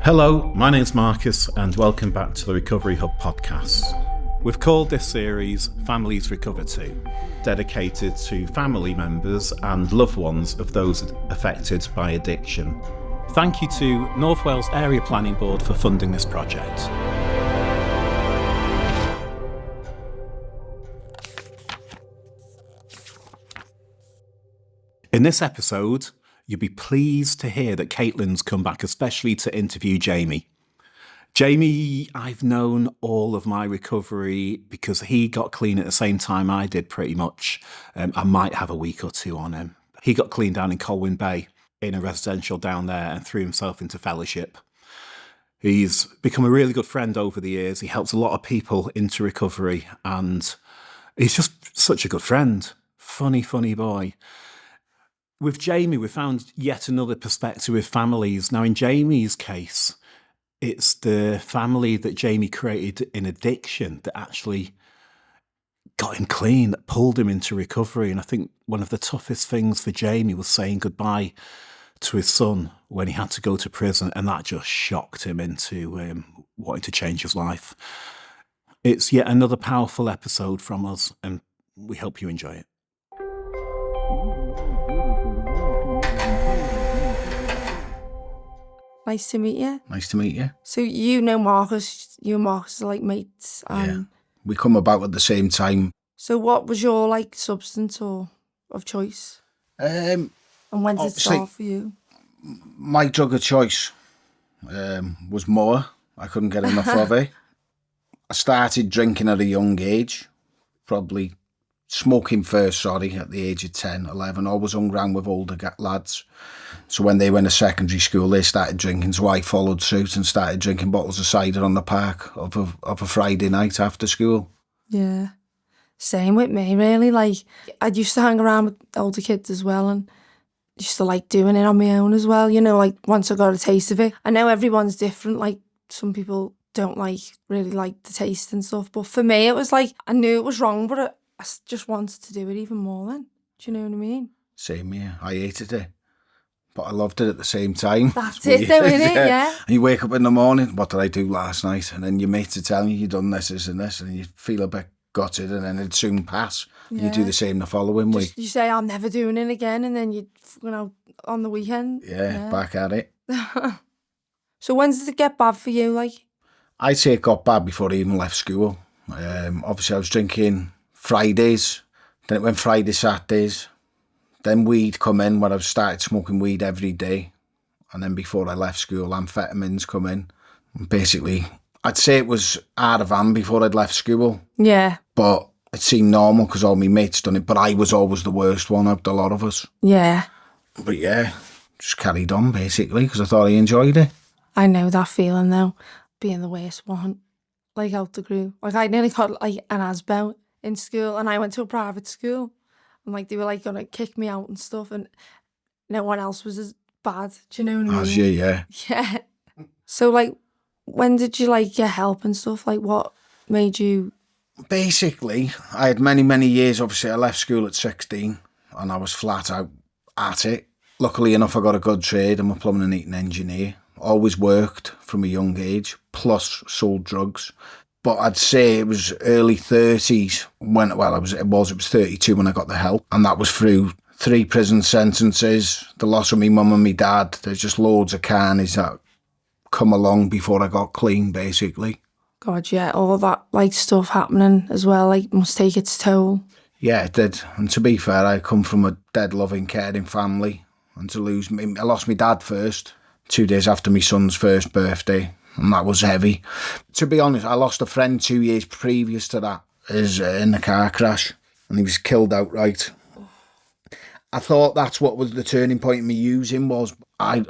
Hello, my name's Marcus and welcome back to the Recovery Hub podcast. We've called this series Families Recover To, dedicated to family members and loved ones of those affected by addiction. Thank you to North Wales Area Planning Board for funding this project. In this episode, you'll be pleased to hear that Caitlin's come back especially to interview Jamie. Jamie, I've known all of my recovery because he got clean at the same time I did pretty much. I might have a week or two on him. He got clean down in Colwyn Bay in a residential down there and threw himself into fellowship. He's become a really good friend over the years. He helps a lot of people into recovery and he's just such a good friend. Funny boy. With Jamie, we found yet another perspective with families. Now, in Jamie's case, it's the family that Jamie created in addiction that actually got him clean, that pulled him into recovery. And I think one of the toughest things for Jamie was saying goodbye to his son when he had to go to prison. And that just shocked him into wanting to change his life. It's yet another powerful episode from us, and we hope you enjoy it. Nice to meet you. Nice to meet you. So you know Marcus, you and Marcus are like mates. Yeah. We come about at the same time. So what was your like substance or of choice? And when did it start for you? My drug of choice was more. I couldn't get enough of it. I started drinking at a young age, probably smoking first, at the age of 10, 11. Always hung around with older lads. So when they went to secondary school, they started drinking. So I followed suit and started drinking bottles of cider on the park of a Friday night after school. Yeah. Same with me, really. Like, I used to hang around with older kids as well and used to like doing it on my own as well. You know, like once I got a taste of it. I know everyone's different. Like some people don't really like the taste and stuff. But for me, it was like, I knew it was wrong, but I just wanted to do it even more then. Do you know what I mean? Same here. I hated it. But I loved it at the same time. That's it though, isn't it? Yeah. And you wake up in the morning, what did I do last night? And then your mates are telling you done this and this, and you feel a bit gutted, and then it'd soon pass. Yeah. You do the same the following week. You say, I'm never doing it again, and then you know, on the weekend. Yeah, back at it. So when did it get bad for you? Like, I'd say it got bad before I even left school. Obviously, I was drinking Fridays, then it went Friday, Saturdays. Then weed come in when I started smoking weed every day. And then before I left school, amphetamines come in. And basically, I'd say it was out of hand before I'd left school. Yeah. But it seemed normal because all my mates done it. But I was always the worst one out of a lot of us. Yeah. But yeah, just carried on basically because I thought I enjoyed it. I know that feeling though, being the worst one, like out the group. Like I nearly got like an ASBO in school and I went to a private school. And like they were like gonna kick me out and stuff, and no one else was as bad. Do you know what I mean? As you, yeah. Yeah. So like, when did you like get help and stuff? Like, what made you? Basically, I had many years. Obviously, I left school at 16, and I was flat out at it. Luckily enough, I got a good trade. I'm a plumbing and heating engineer. Always worked from a young age, plus sold drugs. But I'd say it was early 30s when, it was 32 when I got the help. And that was through 3 prison sentences, the loss of me mum and me dad. There's just loads of carnage that come along before I got clean, basically. God, yeah, all that like stuff happening as well, like must take its toll. Yeah, it did. And to be fair, I come from a dead, loving, caring family. And to lose me, I lost my dad first, 2 days after my son's first birthday. And that was heavy. To be honest, I lost a friend 2 years previous to that in a car crash. And he was killed outright. I thought that's what was the turning point in me using was.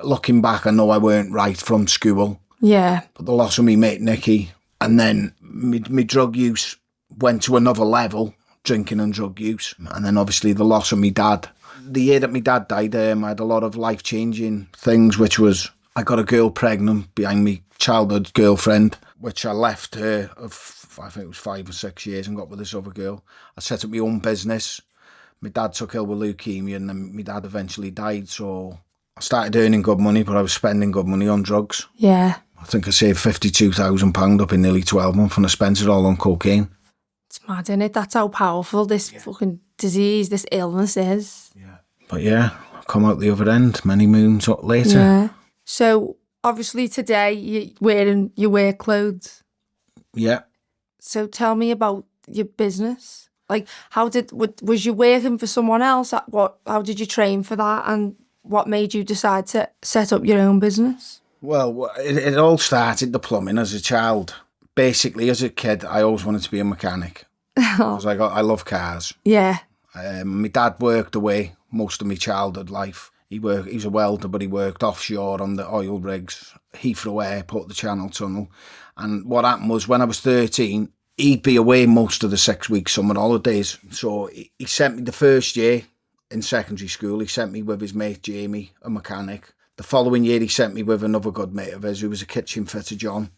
Looking back, I know I weren't right from school. Yeah. But the loss of me mate Nicky. And then my drug use went to another level, drinking and drug use. And then obviously the loss of me dad. The year that my dad died, I had a lot of life-changing things, which was I got a girl pregnant behind me childhood girlfriend, which I left her of, I think it was 5 or 6 years and got with this other girl. I set up my own business. My dad took ill with leukemia and then my dad eventually died, so I I started earning good money, but I was spending good money on drugs. Yeah. I think I saved £52,000 up in nearly 12 months and I spent it all on cocaine. It's mad, isn't it? That's how powerful this fucking disease, this illness is. Yeah. But yeah, I come out the other end many moons later. Yeah. So obviously today you're wearing your work clothes. Yeah. So tell me about your business. Like, was you working for someone else? How did you train for that? And what made you decide to set up your own business? Well, it all started, the plumbing, as a child. Basically, as a kid, I always wanted to be a mechanic. Because I love cars. Yeah. My dad worked away most of my childhood life. He was a welder, but he worked offshore on the oil rigs, Heathrow Airport, the Channel Tunnel. And what happened was, when I was 13, he'd be away most of the 6-week summer holidays. So he sent me the first year in secondary school. He sent me with his mate Jamie, a mechanic. The following year, he sent me with another good mate of his who was a kitchen fitter, John.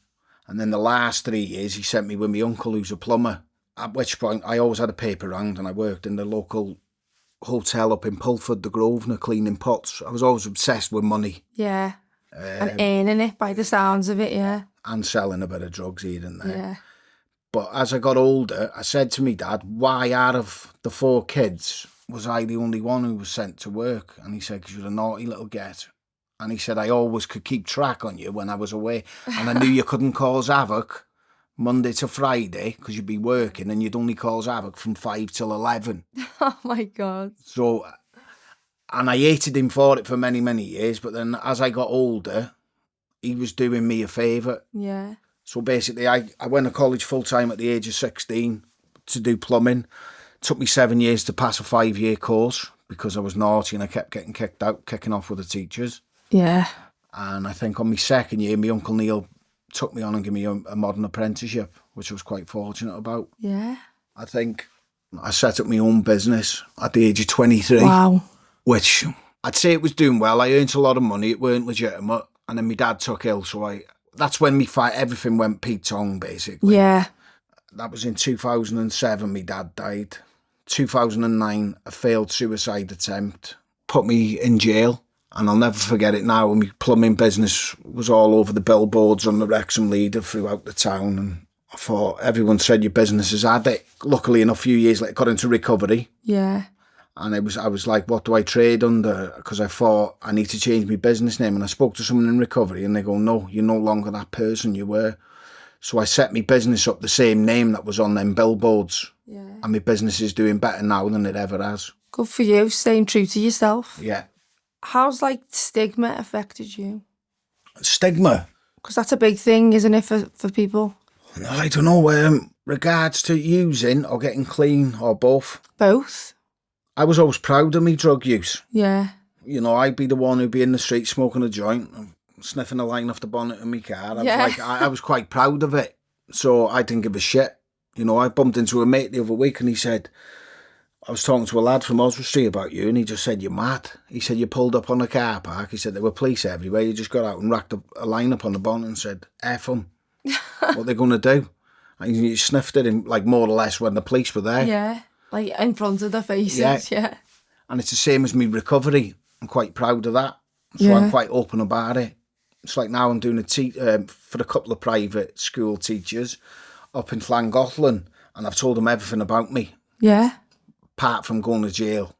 And then the last 3 years, he sent me with my uncle, who's a plumber. At which point, I always had a paper round and I worked in the local hotel up in Pulford, the Grosvenor, cleaning pots. I was always obsessed with money. Yeah. And earning it by the sounds of it, yeah. And selling a bit of drugs here and there. Yeah. But as I got older, I said to me dad, why out of the 4 kids was I the only one who was sent to work? And he said, because you're a naughty little get. And he said, I always could keep track on you when I was away. And I knew you couldn't cause havoc Monday to Friday because you'd be working and you'd only cause havoc from 5 till 11. Oh, my God. So, and I hated him for it for many, many years. But then as I got older, he was doing me a favour. Yeah. So basically, I went to college full-time at the age of 16 to do plumbing. It took me 7 years to pass a 5-year course because I was naughty and I kept getting kicked out, kicking off with the teachers. Yeah. And I think on my second year, my Uncle Neil took me on and gave me a modern apprenticeship, which I was quite fortunate about. Yeah. I think I set up my own business at the age of 23. Wow. Which I'd say it was doing well. I earned a lot of money. It weren't legitimate. And then my dad took ill, so that's when everything went Pete-tong, basically. Yeah. That was in 2007, my dad died. 2009, a failed suicide attempt put me in jail. And I'll never forget it now. My plumbing business was all over the billboards on the Wrexham Leader throughout the town. And I thought, everyone said your business has had it. Luckily, in a few years later, got into recovery. Yeah. And I was like, what do I trade under? Because I thought I need to change my business name. And I spoke to someone in recovery and they go, no, you're no longer that person you were. So I set my business up the same name that was on them billboards. Yeah. And my business is doing better now than it ever has. Good for you, staying true to yourself. Yeah. How's stigma affected you? Stigma? Because that's a big thing, isn't it, for people? I don't know. Regards to using or getting clean or both. Both? I was always proud of me drug use. Yeah. You know, I'd be the one who'd be in the street smoking a joint and sniffing a line off the bonnet of my car. I was quite proud of it. So I didn't give a shit. You know, I bumped into a mate the other week and he said, I was talking to a lad from Oswestry about you and he just said, you're mad. He said, you pulled up on a car park. He said, there were police everywhere. You just got out and racked a line up on the bonnet and said, F them. What they're going to do? And you sniffed it in, more or less when the police were there. Yeah, in front of their faces, yeah. And it's the same as me recovery. I'm quite proud of that. So Yeah. I'm quite open about it. It's like now I'm doing for a couple of private school teachers up in Llangollen and I've told them everything about me. Yeah. Apart from going to jail.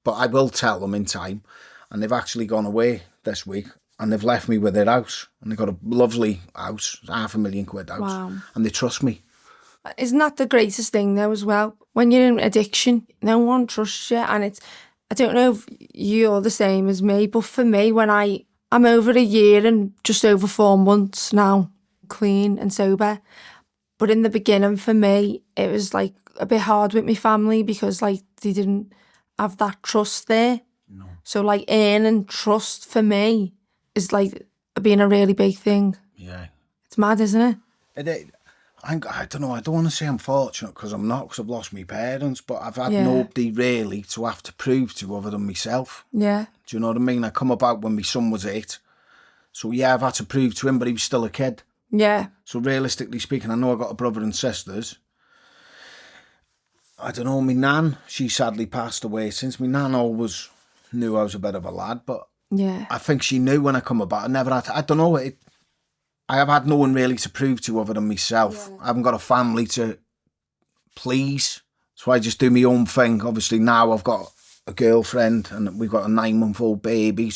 But I will tell them in time. And they've actually gone away this week and they've left me with their house. And they've got a lovely house, £500,000 house. Wow. And they trust me. Isn't that the greatest thing though as well? When you're in addiction, no one trusts you. And I don't know if you're the same as me, but for me, when I'm over a year and just over 4 months now, clean and sober. But in the beginning for me, it was a bit hard with my family because they didn't have that trust there. No. So earning trust for me is being a really big thing. Yeah. It's mad, isn't it? I don't know, I don't want to say I'm fortunate because I'm not, because I've lost my parents, but I've had Yeah. nobody really to have to prove to other than myself. Yeah. Do you know what I mean? I come about when my son was 8. So yeah, I've had to prove to him, but he was still a kid. Yeah. So realistically speaking, I know I've got a brother and sisters. I don't know, my nan, she sadly passed away since. My nan always knew I was a bit of a lad, but Yeah. I think she knew when I come about. I don't know, I have had no one really to prove to other than myself. I haven't got a family to please, so I just do my own thing. Obviously now I've got a girlfriend and we've got a 9-month-old baby,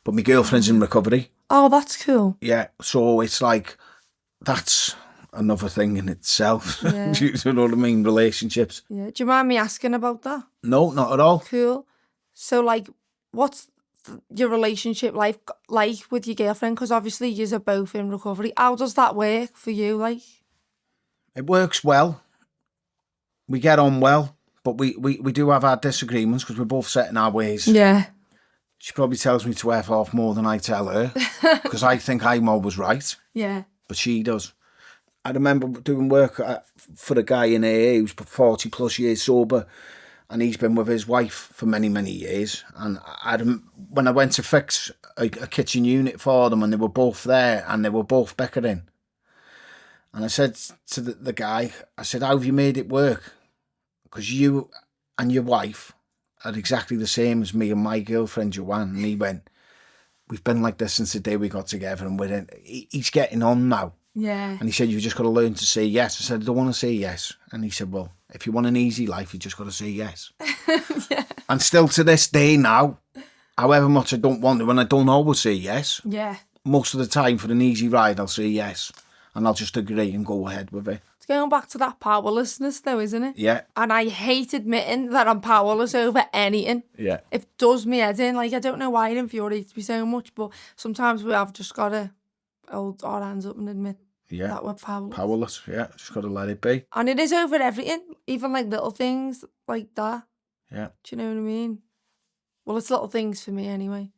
but my girlfriend's in recovery. Oh, that's cool. Yeah, so it's like, that's another thing in itself. Yeah. You know what I mean? Relationships. Yeah. Do you mind me asking about that? No, not at all. Cool. So, like, what's your relationship like with your girlfriend? Because obviously you're both in recovery. How does that work for you? Like, It works well. We get on well, but we do have our disagreements because we're both set in our ways. yeah, She probably tells me to F off more than I tell her because I think I'm always right, yeah, but she does. I remember doing work for a guy in AA who's 40 plus years sober, and he's been with his wife for many, many years. And when I went to fix a kitchen unit for them, and they were both there and they were both bickering. And I said to the guy, I said, how have you made it work? Because you and your wife are exactly the same as me and my girlfriend, Joanne. And he went, we've been like this since the day we got together, and he's getting on now. yeah, And he said, you've just got to learn to say yes. I said, I don't want to say yes. And he said, well, if you want an easy life, you just got to say yes. yeah, And still to this day now, however much I don't want to, and I don't always say yes, yeah. most of the time for an easy ride, I'll say yes. And I'll just agree and go ahead with it. It's going back to that powerlessness, though, isn't it? Yeah. And I hate admitting that I'm powerless over anything. Yeah. It does me head in. Like, I don't know why it infuriates me so much, but sometimes we have just got to hold our hands up and admit that we're powerless. Powerless, yeah. Just got to let it be. And it is over everything, even like little things like that. Yeah. Do you know what I mean? Well, it's little things for me anyway.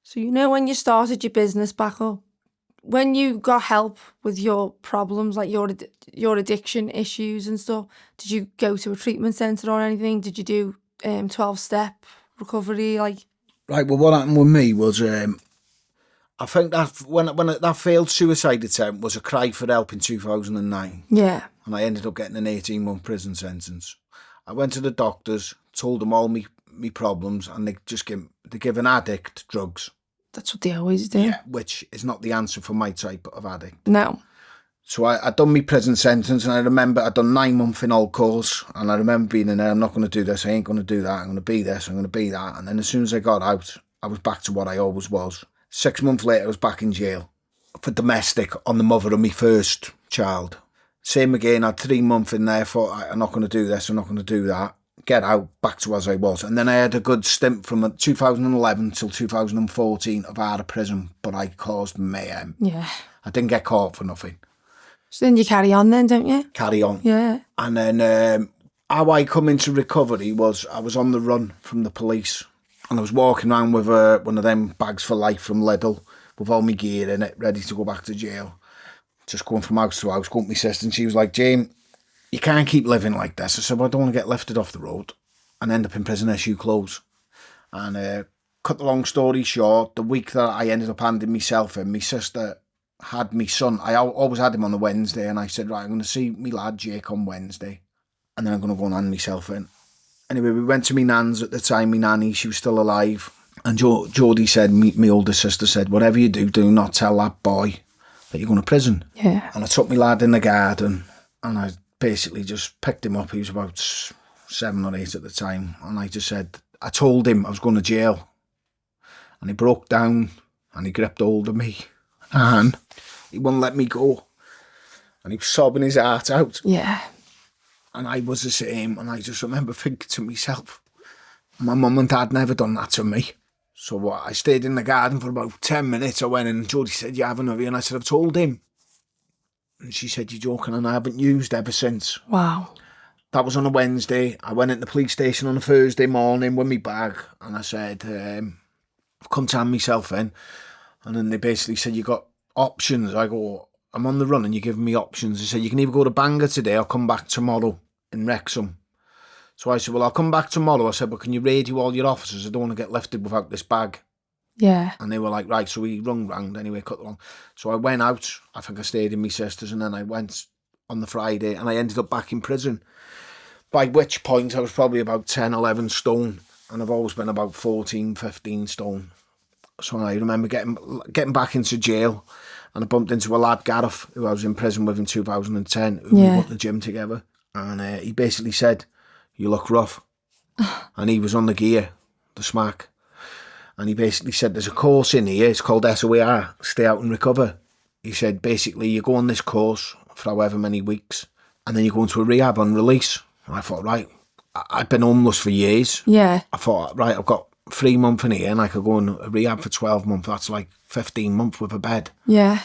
So, you know, when you started your business back up, when you got help with your problems, like your addiction issues and stuff, did you go to a treatment centre or anything? Did you do 12-step recovery? Like, Right, well, what happened with me was, I think that when that failed suicide attempt was a cry for help in 2009. yeah, And I ended up getting an 18-month prison sentence. I went to the doctors, told them all me problems, and they give an addict drugs. that's what they always do. Yeah, which is not the answer for my type of addict. No. So I done my prison sentence, and I remember I'd done 9 months in old course, and I remember being in there, I'm not going to do this, I ain't going to do that, I'm going to be this, I'm going to be that. And then as soon as I got out, I was back to what I always was. 6 months later, I was back in jail for domestic on the mother of my first child. Same again, I had 3 months in there for, I'm not going to do this, I'm not going to do that. Get out, back to as I was. And then I had a good stint from 2011 till 2014 of out of prison, but I caused mayhem. Yeah. I didn't get caught for nothing. So then you carry on then, don't you? Carry on. Yeah. And then how I come into recovery was I was on the run from the police, and I was walking around with one of them bags for life from Lidl with all my gear in it, ready to go back to jail. Just going from house to house, going to my sister, and she was like, Jane, you can't keep living like this. I said, well, I don't want to get lifted off the road and end up in prison issue clothes. And cut the long story short, the week that I ended up handing myself in, my sister had my son. I always had him on a Wednesday, and I said, right, I'm going to see me lad Jake on Wednesday, and then I'm going to go and hand myself in. Anyway, we went to my nan's at the time, my nanny, she was still alive. And Jodie said, my older sister said, whatever you do not tell that boy that you're going to prison. Yeah. And I took my lad in the garden, and I basically just picked him up. He was about 7 or 8 at the time. And I just said, I told him I was going to jail. And he broke down, and he gripped hold of me, and he wouldn't let me go. And he was sobbing his heart out. Yeah. And I was the same. And I just remember thinking to myself, my mum and dad never done that to me. So I stayed in the garden for about 10 minutes. I went in, and Jodie said, you haven't, have you? And I said, I've told him. And she said, you're joking, and I haven't used ever since. Wow. That was on a Wednesday. I went into the police station on a Thursday morning with my bag, and I said, I've come to hand myself in. And then they basically said, you got options. I go, I'm on the run and you're giving me options. They said, you can either go to Bangor today or come back tomorrow in Wrexham. So I said, well, I'll come back tomorrow. I said, but can you radio all your officers? I don't want to get lifted without this bag. Yeah. And they were like, right, so we rung round anyway, cut along. So I went out, I think I stayed in my sister's, and then I went on the Friday, and I ended up back in prison. By which point I was probably about 10, 11 stone. and I've always been about 14, 15 stone. So I remember getting back into jail, and I bumped into a lad, Gareth, who I was in prison with in 2010, who we went to the gym together. And he basically said, "You look rough." And he was on the gear, the smack. And he basically said, "There's a course in here, it's called SOAR, Stay Out and Recover." He said, basically, you go on this course for however many weeks, and then you go into a rehab on release. And I thought, right, I'd been homeless for years. Yeah. I thought, right, I've got 3 months in here, and I could go in a rehab for 12 months. That's like 15 months with a bed. Yeah.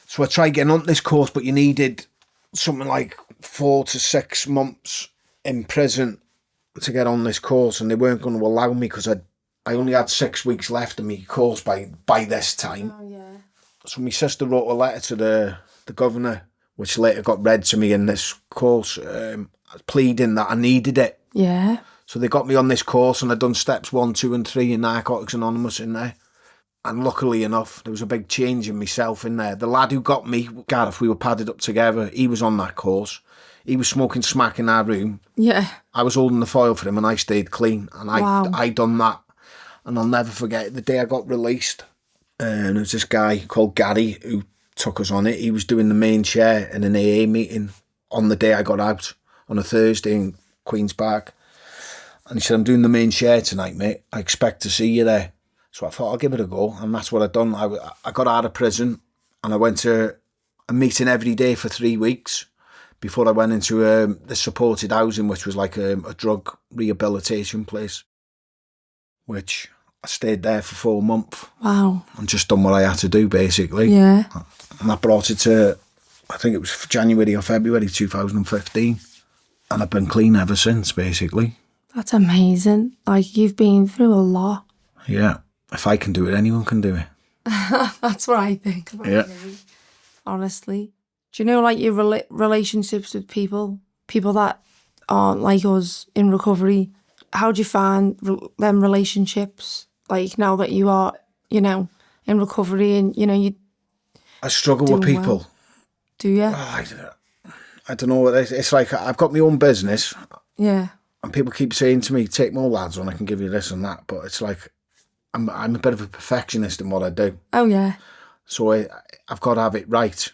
So I tried getting on this course, but you needed something like 4 to 6 months in prison to get on this course, and they weren't going to allow me because I only had 6 weeks left of my course by this time. Oh, yeah. So my sister wrote a letter to the governor, which later got read to me in this course, pleading that I needed it. Yeah. So they got me on this course, and I'd done steps 1, 2 and 3 in Narcotics Anonymous in there. And luckily enough, there was a big change in myself in there. The lad who got me, Gareth, we were padded up together. He was on that course. He was smoking smack in our room. Yeah. I was holding the foil for him, and I stayed clean. And Wow. I done that. And I'll never forget the day I got released. And there was this guy called Gary who took us on it. He was doing the main chair in an AA meeting on the day I got out, on a Thursday in Queen's Park. And he said, "I'm doing the main chair tonight, mate. I expect to see you there." So I thought, I'll give it a go. And that's what I'd done. I got out of prison, and I went to a meeting every day for 3 weeks before I went into the supported housing, which was like a drug rehabilitation place, which I stayed there for 4 months. Wow. And just done what I had to do, basically. Yeah. And that brought it to, I think it was January or February 2015. And I've been clean ever since, basically. That's amazing. Like, you've been through a lot. Yeah. If I can do it, anyone can do it. That's what I think about Yeah. you, honestly. Do you know, like, your relationships with people that aren't like us in recovery? How do you find them relationships, like, now that you are, you know, in recovery and, you know, you I struggle with doing people. well? Do you? I don't know what it is. It's like I've got my own business, Yeah. and people keep saying to me, "Take more lads on, I can give you this and that." But it's like I'm a bit of a perfectionist in what I do. Oh, yeah. So I've got to have it right,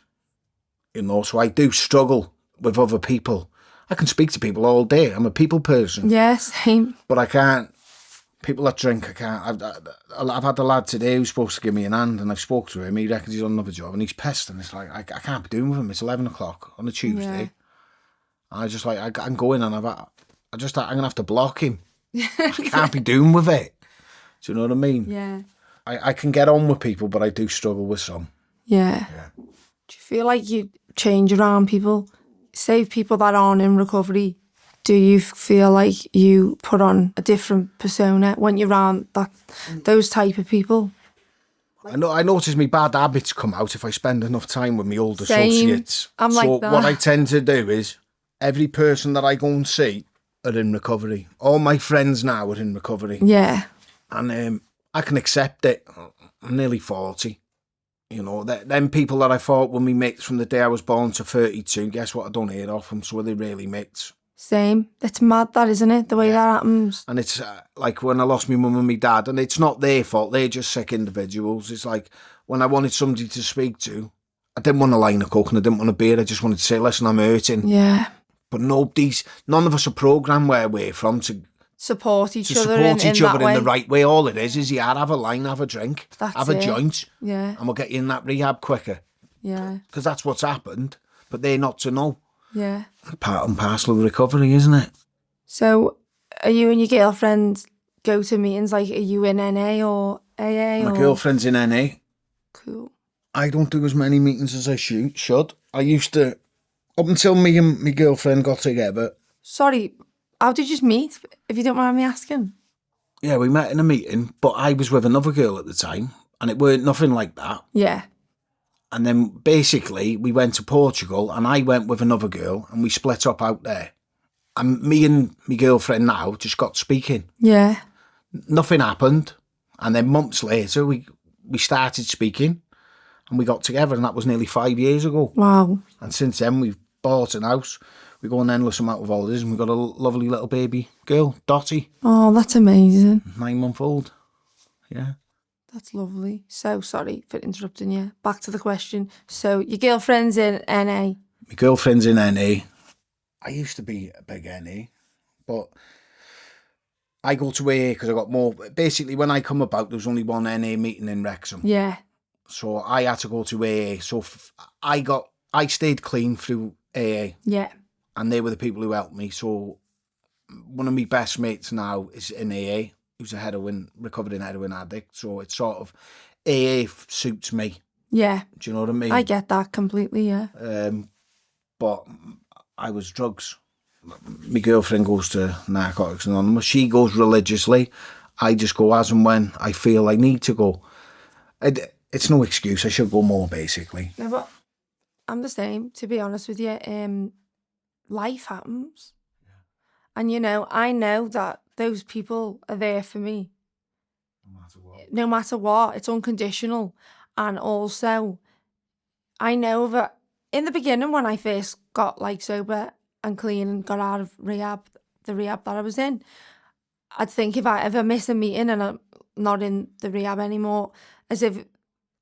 you know. So I do struggle with other people. I can speak to people all day. I'm a people person. Yeah, same. But I can't. People that drink, I can't. I've had a lad today who's supposed to give me an hand, and I've spoke to him. He reckons he's on another job, and he's pissed. And it's like I can't be doing with him. It's 11 o'clock on a Tuesday. Yeah. And I just like I'm going, and I'm gonna have to block him. I can't be doing with it. Do you know what I mean? Yeah. I can get on with people, but I do struggle with some. Yeah. Do you feel like you change around people? Say people that aren't in recovery, do you feel like you put on a different persona when you're around those type of people? I notice my bad habits come out if I spend enough time with my old Same. associates. I'm so like that. what I tend to do is every person that I go and see are in recovery. All my friends now are in recovery. Yeah. And I can accept it. I'm nearly 40. You know, them people that I thought were my mates from the day I was born to 32, guess what? I don't hear off them, so are they really mates? Same. It's mad, that, isn't it? The way that happens. And it's like when I lost my mum and my dad, and it's not their fault, they're just sick individuals. It's like when I wanted somebody to speak to, I didn't want a line of coke and I didn't want a beer, I just wanted to say, "Listen, I'm hurting." Yeah. But none of us are programmed where we're from to Support each other support in each that other way. in the right way. All it is yeah, have a line, have a drink, That's have a it. joint, Yeah. and we'll get you in that rehab quicker. Yeah. Because that's what's happened, but they're not to know. Yeah. Part and parcel of recovery, isn't it? So, are you and your girlfriend go to meetings? Like, are you in NA or AA? My girlfriend's in NA. Cool. I don't do as many meetings as I should. I used to, up until me and my girlfriend got together. Sorry, how did you meet, if you don't mind me asking? Yeah, we met in a meeting, but I was with another girl at the time, and it weren't nothing like that. Yeah. And then basically we went to Portugal, and I went with another girl, and we split up out there. And me and my girlfriend now just got speaking. Yeah. Nothing happened, and then months later we started speaking, and we got together, and that was nearly 5 years ago. Wow. And since then we've bought an house, We go on an endless amount of holidays, and we've got a lovely little baby girl, Dottie, Oh, that's amazing. 9-month-old. Yeah. That's lovely. So sorry for interrupting you. Back to the question. So your girlfriend's in NA. My girlfriend's in NA. I used to be a big NA, but I go to AA because I got more. Basically, when I come about, there was only one NA meeting in Wrexham. Yeah. So I had to go to AA. So I stayed clean through AA. Yeah. And they were the people who helped me. So one of my best mates now is in AA, who's a recovering heroin addict. So it's sort of, AA suits me. Yeah. Do you know what I mean? I get that completely, yeah. But I was drugs. My girlfriend goes to Narcotics Anonymous. She goes religiously. I just go as and when I feel I need to go. It's no excuse. I should go more, basically. No, but I'm the same, to be honest with you. Life happens. Yeah. And, you know, I know that those people are there for me. No matter what. No matter what. It's unconditional. And also, I know that in the beginning when I first got like sober and clean and got out of rehab, the rehab that I was in, I'd think if I ever miss a meeting and I'm not in the rehab anymore, as if,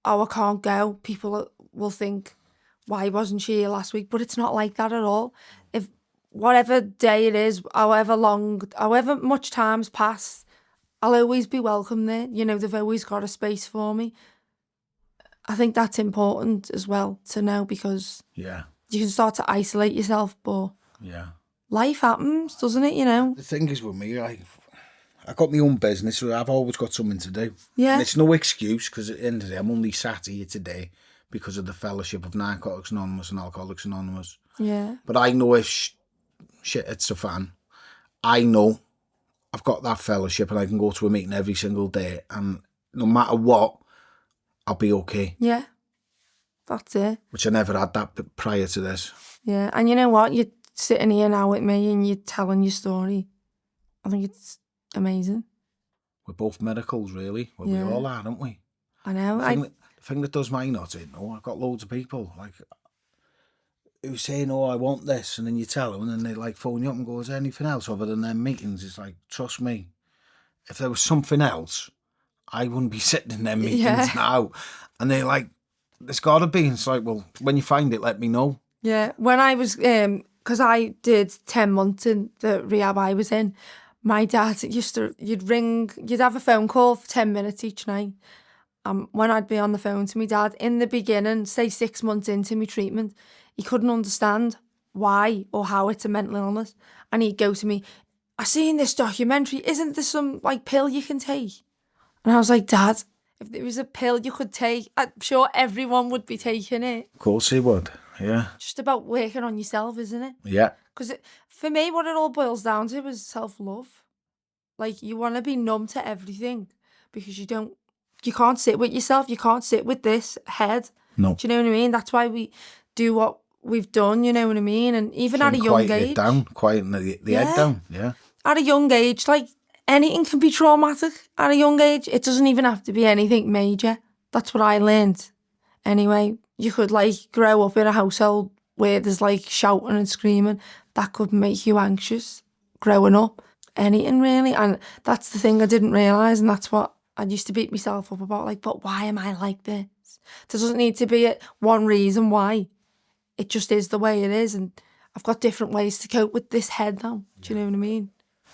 oh, I can't go, people will think, why wasn't she here last week? But it's not like that at all. If whatever day it is, however much time's passed, I'll always be welcome there. You know, they've always got a space for me. I think that's important as well to know, because you can start to isolate yourself, but life happens, doesn't it, you know? The thing is with me, I got my own business, so I've always got something to do. Yeah. And it's no excuse, because at the end of the day, I'm only sat here today because of the fellowship of Narcotics Anonymous and Alcoholics Anonymous. Yeah. But I know if shit hits the fan, I know I've got that fellowship and I can go to a meeting every single day, and no matter what, I'll be okay. Yeah. That's it. Which I never had that prior to this. Yeah. And you know what? You're sitting here now with me and you're telling your story. I think it's amazing. We're both miracles, really. Well, we all are, aren't we? I know. The thing that does my nut in, I've got loads of people like who say, "Oh, I want this," and then you tell them, and then they like phone you up and go, "Is there anything else other than them meetings?" It's like, trust me, if there was something else, I wouldn't be sitting in them meetings now. And they're like, "There's got to be." And it's like, well, when you find it, let me know. Yeah, when I was, because I did 10 months in the rehab I was in, my dad you'd have a phone call for 10 minutes each night. When I'd be on the phone to my dad, in the beginning, say 6 months into my treatment, he couldn't understand why or how it's a mental illness. And he'd go to me, "I seen this documentary, isn't there some like pill you can take?" And I was like, "Dad, if there was a pill you could take, I'm sure everyone would be taking it." Of course he would, yeah. Just about working on yourself, isn't it? Yeah. Because for me, what it all boils down to is self-love. Like, you want to be numb to everything because you can't sit with yourself. You can't sit with this head. No. Do you know what I mean? That's why we do what we've done, you know what I mean? And even at a young age. Quieten the head down, yeah. At a young age, like, anything can be traumatic at a young age. It doesn't even have to be anything major. That's what I learned. Anyway, you could, like, grow up in a household where there's, like, shouting and screaming. That could make you anxious growing up. Anything, really. And that's the thing I didn't realise, and that's what I used to beat myself up about. Like, but why am I like this? There doesn't need to be one reason why. It just is the way it is, and I've got different ways to cope with this head now. Do you know what I mean?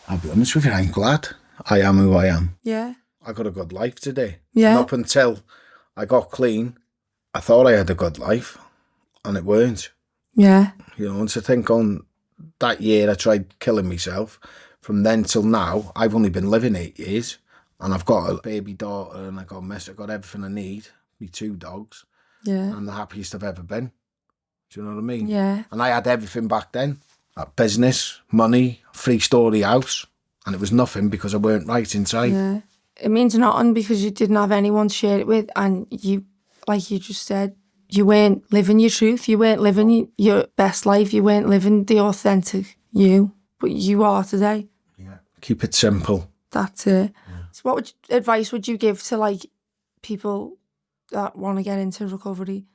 I'll be honest with you, I'm glad I am who I am. Yeah. I got a good life today. Yeah. And up until I got clean, I thought I had a good life, and it weren't. Yeah. You know, and to think on that year I tried killing myself, from then till now, I've only been living 8 years, and I've got a baby daughter, and I got everything I need, me 2 dogs. Yeah. I'm the happiest I've ever been. Do you know what I mean? Yeah. And I had everything back then. Business, money, 3-story house. And it was nothing because I weren't right inside. Yeah. It means nothing because you didn't have anyone to share it with. And you, like you just said, you weren't living your truth. You weren't living your best life. You weren't living the authentic you. But you are today. Yeah. Keep it simple. That's it. Yeah. So what advice would you give to, like, people that want to get into recovery?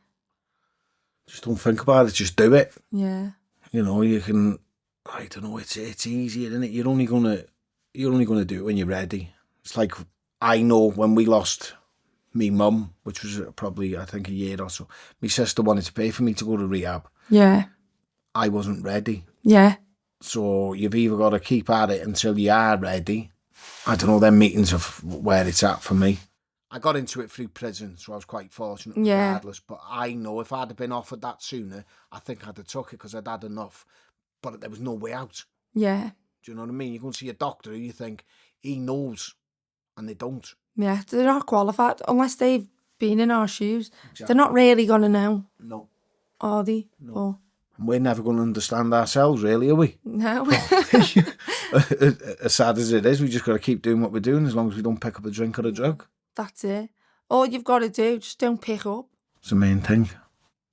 Just don't think about it, just do it. Yeah. You know, you can I don't know, it's easier, isn't it? You're only gonna do it when you're ready. It's like, I know when we lost me mum, which was probably, I think, a year or so, my sister wanted to pay for me to go to rehab. Yeah. I wasn't ready. Yeah. So you've either got to keep at it until you are ready. I don't know, them meetings of where it's at for me. I got into it through prison, so I was quite fortunate regardless. But I know if I'd have been offered that sooner, I think I'd have took it because I'd had enough. But there was no way out. Yeah. Do you know what I mean? You go and see a doctor who you think, he knows, and they don't. Yeah. They're not qualified unless they've been in our shoes. Exactly. They're not really going to know. No. Are they? No. And we're never going to understand ourselves, really, are we? No. As sad as it is, we just got to keep doing what we're doing as long as we don't pick up a drink or a drug. That's it. All you've got to do, just don't pick up. It's the main thing.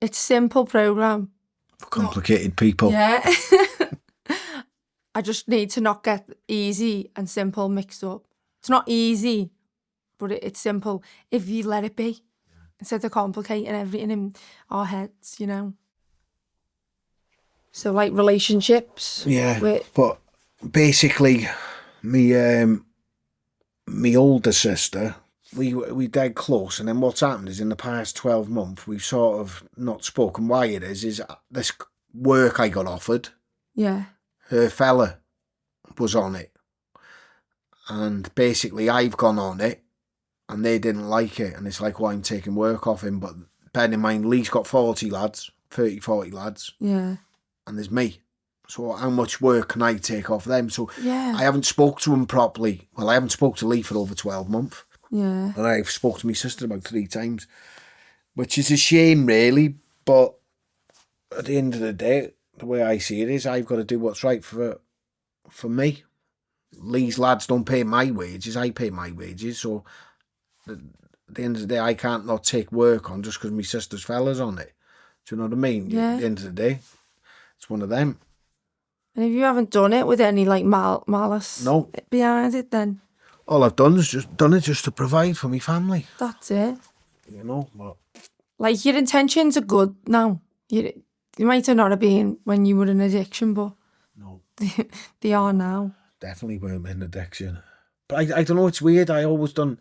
It's a simple program. For complicated people. Yeah. I just need to not get easy and simple mixed up. It's not easy, but it's simple if you let it be. Instead of complicating everything in our heads, you know. So, like, relationships. Yeah, but basically, me older sister, we dead close, and then what's happened is in the past 12 months, we've sort of not spoken. Why it is this work I got offered. Yeah. Her fella was on it. And basically, I've gone on it, and they didn't like it, and it's like, well, I'm taking work off him, but bear in mind, Lee's got 40 lads, 40 lads. Yeah. And there's me. So how much work can I take off them? So Yeah. I haven't spoke to him properly. Well, I haven't spoke to Lee for over 12 months. Yeah. And I've spoke to my sister about 3 times, which is a shame, really. But at the end of the day, the way I see it is I've got to do what's right for me. Lee's lads don't pay my wages. I pay my wages. So at the end of the day, I can't not take work on just because my sister's fella's on it. Do you know what I mean? Yeah. At the end of the day, it's one of them. And if you haven't done it with any, like, malice No. behind it, then All I've done is just to provide for my family. that's it. You know, but Like, your intentions are good now. You might have not have been when you were in addiction, but no, they are now. definitely weren't in addiction. But I don't know. It's weird. I always done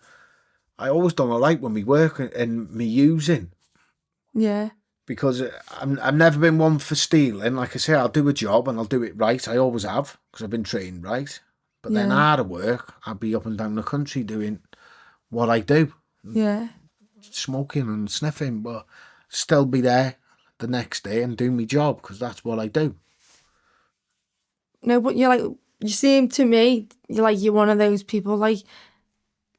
all right when we work and me using. Yeah. Because I've never been one for stealing. Like I say, I'll do a job and I'll do it right. I always have, because I've been trained right. But then out of work, I'll be up and down the country doing what I do. Yeah. Smoking and sniffing, but still be there the next day and do my job, because that's what I do. No, but you seem to me, you're one of those people, like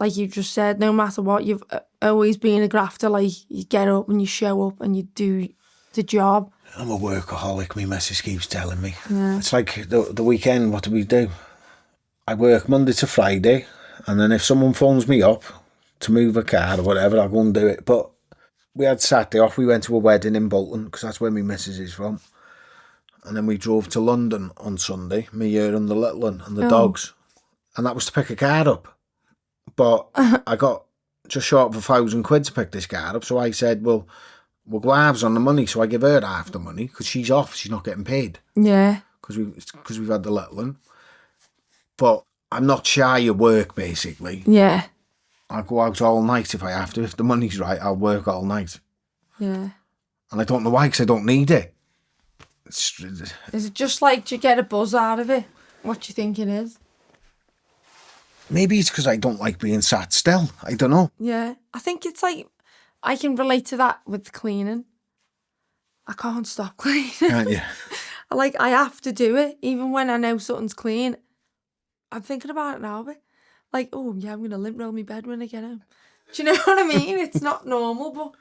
you just said, no matter what, you've always been a grafter. Like, you get up and you show up and you do the job. I'm a workaholic, my missus keeps telling me. Yeah. It's like the weekend, what do? I work Monday to Friday, and then if someone phones me up to move a car or whatever, I'll go and do it. But we had Saturday off, we went to a wedding in Bolton, because that's where my missus is from. And then we drove to London on Sunday, me, her and the little one and the dogs. And that was to pick a car up. But I got just short of £1,000 to pick this car up. So I said, well, we'll go halves on the money. So I give her half the money, because she's off, she's not getting paid. Yeah. Because we've had the little one. But I'm not shy of work, basically. Yeah. I'll go out all night if I have to. If the money's right, I'll work all night. Yeah. And I don't know why, because I don't need it. Is it just like, do you get a buzz out of it? What do you think it is? Maybe it's because I don't like being sat still. I don't know. Yeah. I think it's like, I can relate to that with cleaning. I can't stop cleaning. Can't you? I have to do it. Even when I know something's clean, I'm thinking about it now, but like, oh yeah, I'm going to lint roll my bed when I get home. Do you know what I mean? It's not normal, but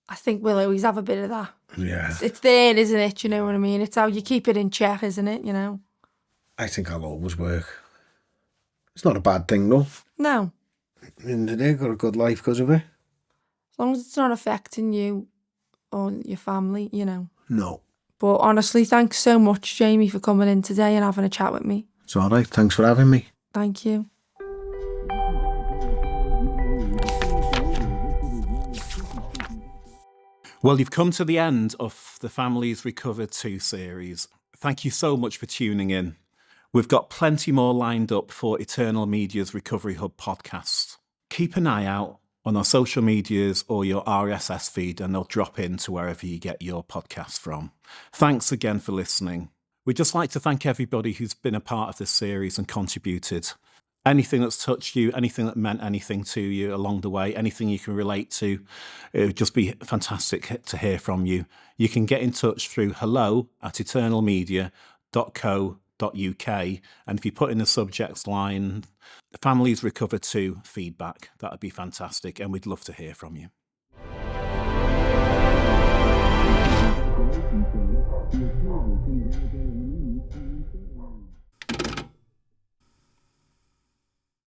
I think we'll always have a bit of that. Yeah. It's there, isn't it? You know what I mean? It's how you keep it in check, isn't it? You know? I think I'll always work. It's not a bad thing, though. No. And they got a good life because of it. As long as it's not affecting you or your family, you know. No. But honestly, thanks so much, Jamie, for coming in today and having a chat with me. It's all right. Thanks for having me. Thank you. Well, you've come to the end of the Families Recovered 2 series. Thank you so much for tuning in. We've got plenty more lined up for Eternal Media's Recovery Hub podcast. Keep an eye out on our social medias or your RSS feed, and they'll drop into wherever you get your podcasts from. Thanks again for listening. We'd just like to thank everybody who's been a part of this series and contributed. Anything that's touched you, anything that meant anything to you along the way, anything you can relate to, it would just be fantastic to hear from you. You can get in touch through hello@eternalmedia.co.uk, and if you put in the subject line, families recover to feedback, that would be fantastic, and we'd love to hear from you.